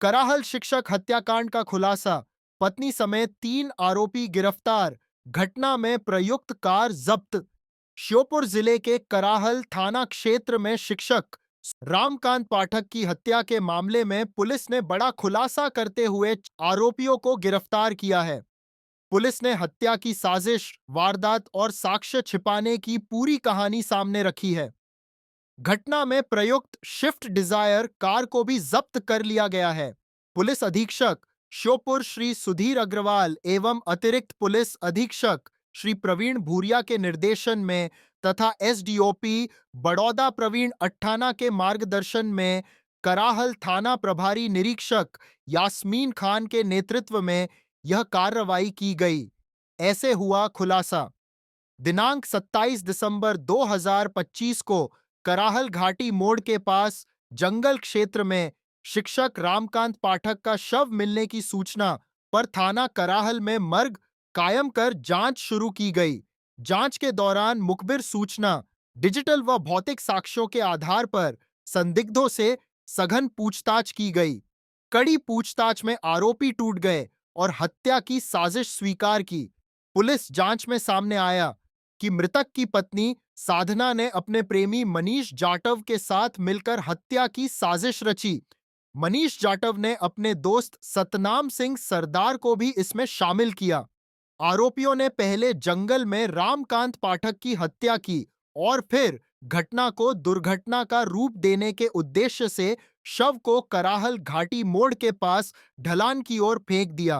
कराहल शिक्षक हत्याकांड का खुलासा, पत्नी समेत 3 आरोपी गिरफ्तार, घटना में प्रयुक्त कार जब्त। श्योपुर जिले के कराहल थाना क्षेत्र में शिक्षक रामकांत पाठक की हत्या के मामले में पुलिस ने बड़ा खुलासा करते हुए आरोपियों को गिरफ्तार किया है। पुलिस ने हत्या की साजिश, वारदात और साक्ष्य छिपाने की पूरी कहानी सामने रखी है। घटना में प्रयुक्त स्विफ्ट डिजायर कार को भी जब्त कर लिया गया है। पुलिस अधीक्षक श्योपुर श्री सुधीर अग्रवाल एवं अतिरिक्त पुलिस अधीक्षक श्री प्रवीण भूरिया के निर्देशन में तथा एसडीओपी बड़ौदा प्रवीण अट्ठाना के मार्गदर्शन में कराहल थाना प्रभारी निरीक्षक यास्मीन खान के नेतृत्व में यह कार्रवाई की गई। ऐसे हुआ खुलासा। दिनांक 27 दिसंबर 2025 को कराहल घाटी मोड़ के पास जंगल क्षेत्र में शिक्षक रामकांत पाठक का शव मिलने की सूचना पर थाना कराहल में मर्ग कायम कर जांच शुरू की गई। जांच के दौरान मुखबिर सूचना, डिजिटल व भौतिक साक्ष्यों के आधार पर संदिग्धों से सघन पूछताछ की गई। कड़ी पूछताछ में आरोपी टूट गए और हत्या की साजिश स्वीकार की। पुलिस जांच में सामने आया कि मृतक की पत्नी साधना ने अपने प्रेमी मनीष जाटव के साथ मिलकर हत्या की साजिश रची। मनीष जाटव ने अपने दोस्त सतनाम सिंह सरदार को भी इसमें शामिल किया। आरोपियों ने पहले जंगल में रामकांत पाठक की हत्या की और फिर घटना को दुर्घटना का रूप देने के उद्देश्य से शव को कराहल घाटी मोड़ के पास ढलान की ओर फेंक दिया।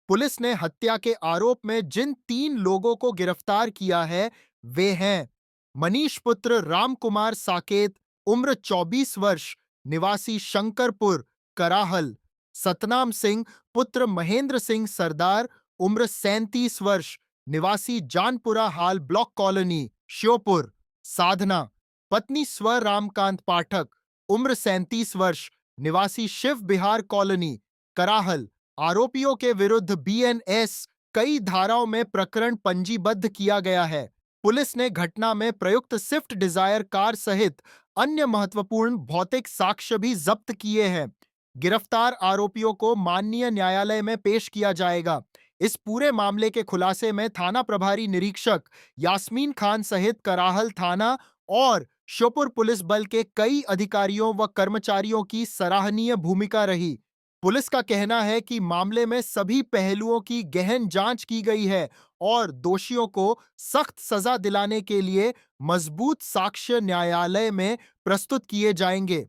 पुलिस ने हत्या के आरोप में जिन 3 लोगों को गिरफ्तार किया है वे हैं मनीष पुत्र रामकुमार साकेत, उम्र 24 वर्ष, निवासी शंकरपुर कराहल, सतनाम सिंह पुत्र महेंद्र सिंह सरदार, उम्र 37 वर्ष, निवासी जानपुरा हाल ब्लॉक कॉलोनी श्योपुर, साधना पत्नी स्व रामकांत पाठक, उम्र 37 वर्ष, निवासी शिव बिहार कॉलोनी कराहल। आरोपियों के विरुद्ध बीएनएस कई धाराओं में प्रकरण पंजीबद्ध किया गया है। पुलिस ने घटना में प्रयुक्त स्विफ्ट डिजायर कार सहित अन्य महत्वपूर्ण भौतिक साक्ष्य भी जब्त किए हैं। गिरफ्तार आरोपियों को माननीय न्यायालय में पेश किया जाएगा। इस पूरे मामले के खुलासे में थाना प्रभारी निरीक्षक यास्मीन खान सहित कराहल थाना और श्योपुर पुलिस बल के कई अधिकारियों व कर्मचारियों की सराहनीय भूमिका रही। पुलिस का कहना है कि मामले में सभी पहलुओं की गहन जांच की गई है और दोषियों को सख्त सजा दिलाने के लिए मजबूत साक्ष्य न्यायालय में प्रस्तुत किए जाएंगे।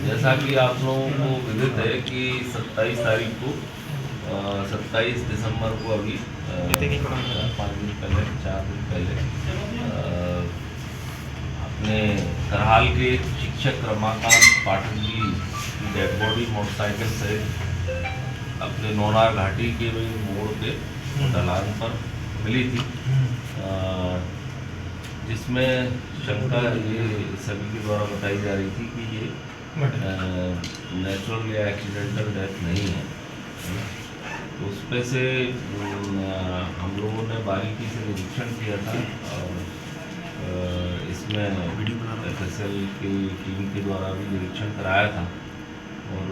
जैसा कि आप लोगों को विदित है कि 27 तारीख को 27 दिसंबर को अभी 5 दिन पहले 4 दिन पहले अपने करहाल के शिक्षक रमाकांत पाठक जी की डेड बॉडी मोटरसाइकिल से अपने नौनार घाटी के मोड़ पे ढलान पर मिली थी, जिसमें शंका ये सभी के द्वारा बताई जा रही थी कि ये नेचुरल या एक्सीडेंटल डेथ नहीं है। तो उस पे से हम लोगों ने बारीकी से निरीक्षण किया था और इसमें एफएसएल की टीम के द्वारा भी निरीक्षण कराया था और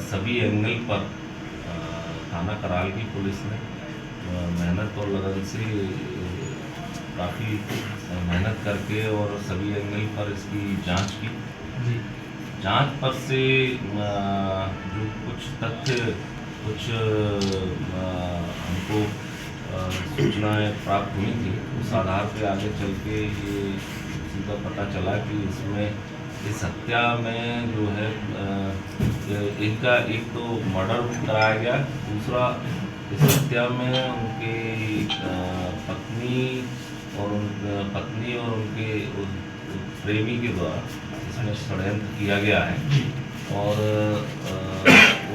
सभी एंगल पर थाना कराल की पुलिस ने मेहनत और लगन से काफ़ी मेहनत करके और सभी एंगल पर इसकी जांच की। जांच पर से जो कुछ तथ्य कुछ हमको सूचनाएं प्राप्त हुई थी, उस आधार पे आगे चल के ये सीधा पता चला कि इसमें इस हत्या में जो है इनका एक तो मर्डर कराया गया, दूसरा इस हत्या में उनके पत्नी और उनके प्रेमी के द्वारा इसमें षड्यंत्र किया गया है और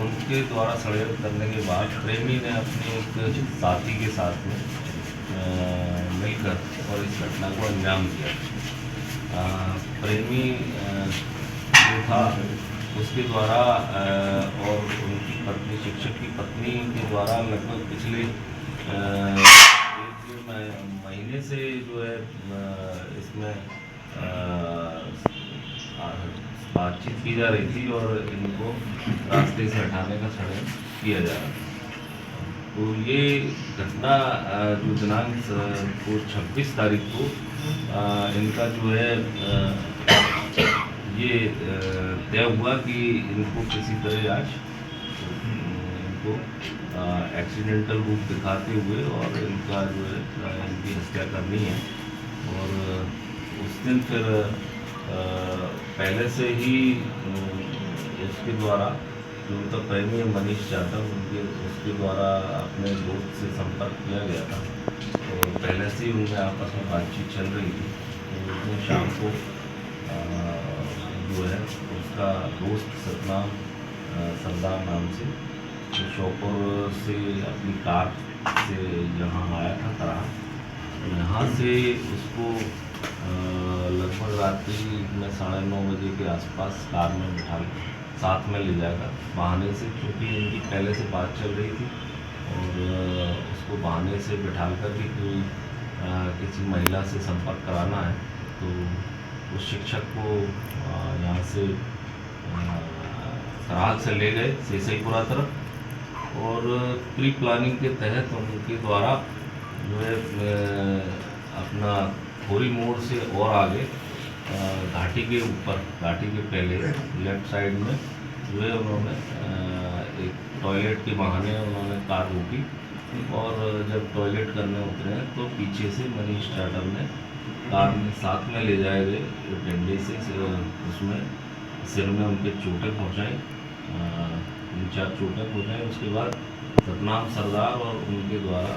उनके द्वारा षड्यंत्र करने के बाद प्रेमी ने अपने एक साथी के साथ में मिलकर और इस घटना को अंजाम दिया। प्रेमी जो था उसके द्वारा और उनकी पत्नी शिक्षक की पत्नी के द्वारा लगभग पिछले 1 महीने से जो है इसमें बातचीत की जा रही थी और इनको रास्ते से हटाने का षड्यंत्र किया जा रहा था। तो ये घटना जो दिनांक को 26 तारीख को इनका जो है ये तय हुआ कि इनको किसी तरह आज इनको एक्सीडेंटल रूप दिखाते हुए और इनका जो है इनकी हत्या करनी है। और उस दिन फिर पहले से ही उसके द्वारा जो उनका प्रेमी है मनीष यादव उसके द्वारा अपने दोस्त से संपर्क किया गया था। तो पहले से ही उनमें आपस में बातचीत चल रही थी। तो उस दिन शाम को जो है उसका दोस्त सतनाम सरदार नाम से तो श्योपुर से अपनी कार से यहाँ आया था कराह। यहाँ से उसको लगभग रात्रि में 9:30 बजे के आसपास कार में बिठा साथ में ले जाएगा बहाने से, क्योंकि इनकी पहले से बात चल रही थी। और उसको बहाने से बिठा कर भी कोई किसी महिला से संपर्क कराना है तो उस शिक्षक को यहाँ से कराल से ले गए सेसईपुरा तरफ। और प्री प्लानिंग के तहत उनके द्वारा जो है अपना खोरी मोड़ से और आगे घाटी के ऊपर, घाटी के पहले लेफ्ट साइड में जो है उन्होंने एक टॉयलेट के बहाने उन्होंने कार रोकी। और जब टॉयलेट करने उतरे हैं तो पीछे से मनीष यादव ने कार में साथ में ले जाए गए डंडे से उसमें सिर में उनके चोटें पहुँचाई, 3-4 चोटें पहुँचाई। उसके बाद सतनाम सरदार और उनके द्वारा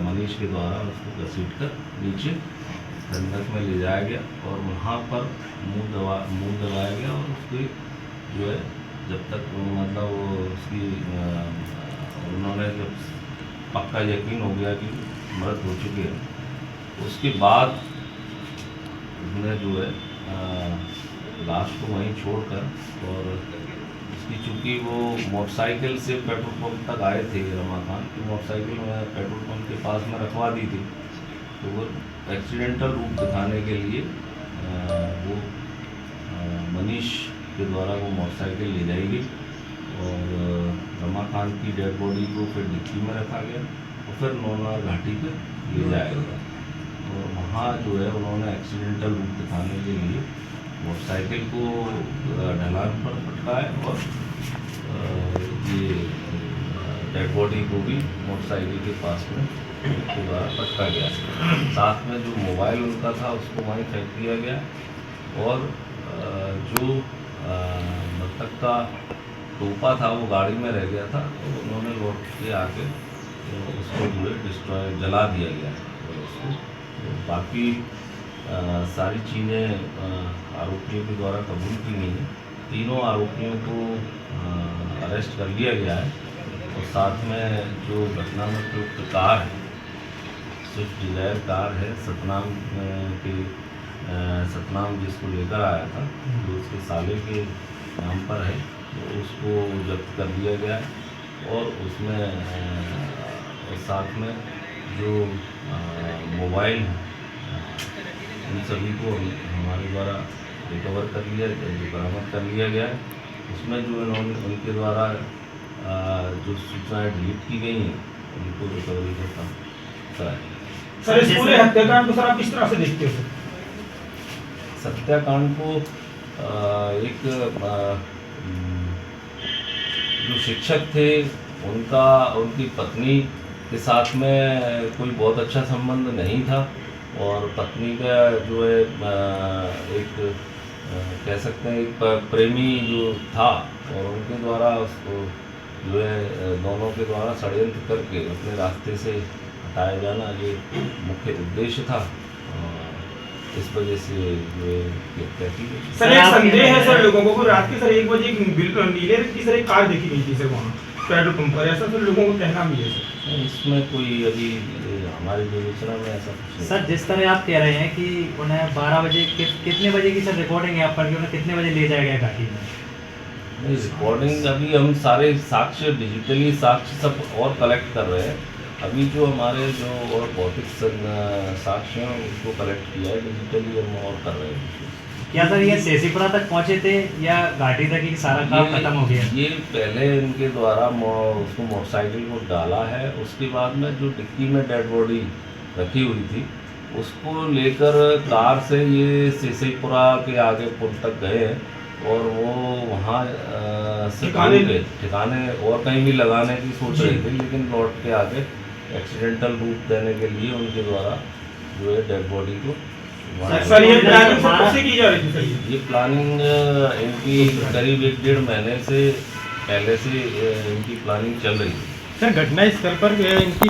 मनीष के द्वारा उसको घसीट कर नीचे गंडक में ले जाया गया और वहाँ पर मुंह दबाया गया। और उसकी जो है जब तक मतलब वो उसकी उन्होंने जब पक्का यकीन हो गया कि मृत हो चुकी है उसके बाद उसने जो है लाश को वहीं छोड़कर और उसकी चूँकि वो मोटरसाइकिल से पेट्रोल पंप तक आए थे रमाकांत की मोटरसाइकिल में पेट्रोल पंप के पास में रखवा दी थी। तो वो एक्सीडेंटल रूप दिखाने के लिए वो मनीष के द्वारा वो मोटरसाइकिल ले जाई गई और रमाकांत की डेड बॉडी को फिर डिक्की में रखा गया और फिर नौनार घाटी पे ले जाया गया। और वहाँ जो है उन्होंने एक्सीडेंटल रूप दिखाने के लिए मोटरसाइकिल को ढलान पर पटकाया और ये डेड बॉडी को भी मोटरसाइकिल के पास में उसके द्वारा पटका गया। साथ में जो मोबाइल उनका था उसको वहीं फेंक दिया गया और जो मृतक का टोपा था वो गाड़ी में रह गया था तो उन्होंने लौट के आके उसको जो है डिस्ट्रॉय जला दिया गया और उसको तो बाकी सारी चीज़ें आरोपियों के द्वारा कबूल की गई हैं। तीनों आरोपियों को अरेस्ट कर लिया गया है और साथ में जो घटना में प्रयुक्त कार है स्विफ्ट डिजायर कार है सतनाम जिसको लेकर आया था जो उसके साले के नाम पर है तो उसको जब्त कर लिया गया है। और उसमें और साथ में जो मोबाइल उन सभी को हमारे द्वारा रिकवर कर लिया बरामद कर लिया गया है। उसमें जो इन्होंने उनके द्वारा जो सूचनाएं डिलीट की गई हैं उनको रिकवरी का काम कराया। सर इस पूरे हत्याकांड को सर आप किस तरह से देखते हो सर? हत्याकांड को एक जो शिक्षक थे उनकी पत्नी के साथ में कोई बहुत अच्छा संबंध नहीं था और पत्नी का जो है एक कह सकते हैं एक प्रेमी जो था और उनके द्वारा उसको जो है दोनों के द्वारा षड्यंत्र करके अपने रास्ते से हटाया जाना ये मुख्य उद्देश्य था। इस वजह से जो है सर एक संदेह है सर लोगों को रात के सर 1 बजे बिल्कुल नीले रंग की सर एक कार देखी गई थी सर वहाँ पेट्रोल पंप पर, ऐसा सर लोगों को कहना भी है सर। इसमें कोई अभी हमारी विवेचना में ऐसा कुछ सर जिस तरह आप कह रहे हैं कि उन्हें 12 बजे कितने बजे की सर रिकॉर्डिंग है आप पर कि उन्हें कितने बजे ले जाया गया घाटी में? नहीं रिकॉर्डिंग अभी हम सारे साक्ष्य डिजिटली साक्ष्य सब और कलेक्ट कर रहे हैं। अभी जो हमारे जो और भौतिक साक्ष्य हैं उसको कलेक्ट किया है डिजिटली हम और कर रहे हैं। क्या सर ये सेसीपुरा तक पहुंचे थे या घाटी तक ही सारा काम खत्म हो गया? ये पहले इनके द्वारा उसको मोटरसाइकिल को डाला है, उसके बाद में जो डिक्की में डेड बॉडी रखी हुई थी उसको लेकर कार से ये सेसीपुरा के आगे पुल तक गए हैं और वो वहाँ से ठिकाने और कहीं भी लगाने की सोच रही थी, लेकिन लौट के आगे एक्सीडेंटल रूप देने के लिए उनके द्वारा जो है डेड बॉडी को सर ये प्लानिंग कब से की जा रही थी सर? ये प्लानिंग इनकी करीब 1-1.5 महीने से पहले से इनकी प्लानिंग चल रही थी। सर घटना स्थल पर इनकी